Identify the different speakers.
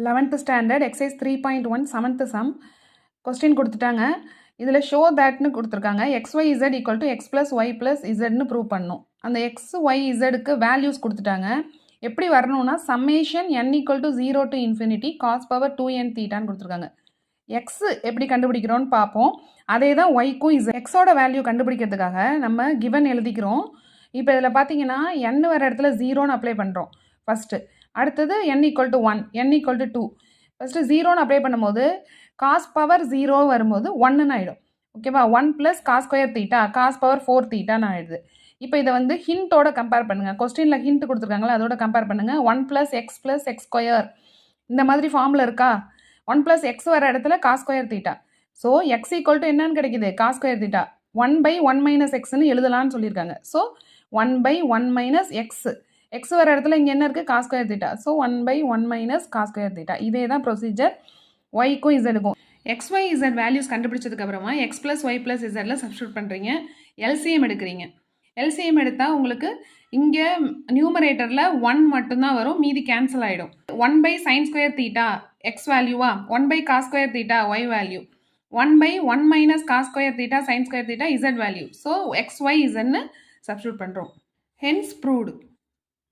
Speaker 1: 11th standard exercise 3.1 7th some question கொடுத்துட்டாங்க. இதில் show தேட்னு கொடுத்துருக்காங்க. XYZ equal to X plus Y plus இசட்னு ப்ரூவ் பண்ணணும். அந்த எக்ஸ் ஒய் இசடுக்கு வேல்யூஸ் கொடுத்துட்டாங்க. எப்படி வரணும்னா summation n equal to 0 to infinity cos power 2n தீட்டான்னு கொடுத்துருக்காங்க. எக்ஸ் எப்படி கண்டுபிடிக்கிறோன்னு பார்ப்போம். அதே தான் ஒய்க்கும் எக்ஸோட வேல்யூ கண்டுபிடிக்கிறதுக்காக நம்ம கிவன் எழுதிக்கிறோம். இப்போ இதில் பார்த்தீங்கன்னா n வர இடத்துல 0ன்னு அப்ளை பண்ணுறோம் ஃபஸ்ட்டு. அடுத்தது n equal to 1, n equal to 2. First 0ன்னு அப்ளை பண்ணும்போது காஸ் பவர் 0 வரும்போது 1ன்னு ஆகிடும். ஓகேவா? 1 plus cos square theta cos power 4 தீட்டான்னு ஆகிடுது. இப்போ இதை வந்து ஹிண்ட்டோட கம்பேர் பண்ணுங்கள். கொஸ்டினில் ஹிண்ட் கொடுத்துருக்காங்களா, அதோட கம்பேர் பண்ணுங்கள். 1 ப்ளஸ் எக்ஸ் ஸ்கொயர் இந்த மாதிரி ஃபார்மில் இருக்கா? 1 ப்ளஸ் எக்ஸ் வர இடத்துல cos square theta. So x equal to என்னன்னு கிடைக்குது? Cos square theta. 1/1 மைனஸ் எக்ஸ்ன்னு எழுதலான்னு சொல்லியிருக்காங்க. ஸோ 1/1 மைனஸ் எக்ஸ் வர இடத்துல இங்கே என்ன இருக்குது? Cos square theta. So 1/1 minus cos square theta. இதே தான் ப்ரொசீஜர் ஒய்க்கும் இசடுக்கும். XY Z வேல்யூஸ் கண்டுபிடிச்சதுக்கப்புறமா எக்ஸ் ப்ளஸ் ஒய் ப்ளஸ் இசடில் சப்ஸ்டியூட் பண்ணுறீங்க. எல்சிஎம் எடுக்கிறீங்க. எல்சிஎம் எடுத்தால் உங்களுக்கு இங்கே நியூமரேட்டரில் 1 மட்டும்தான் வரும், மீதி கேன்சல் ஆகிடும். 1/sin ஸ்கொயர் தீட்டா எக்ஸ் வேல்யூவா, 1/cos square theta Y value, 1/1 minus cos square theta sine square theta Z value. So XY Zன்னு சப்ஸ்டியூட் பண்ணுறோம். Hence proved.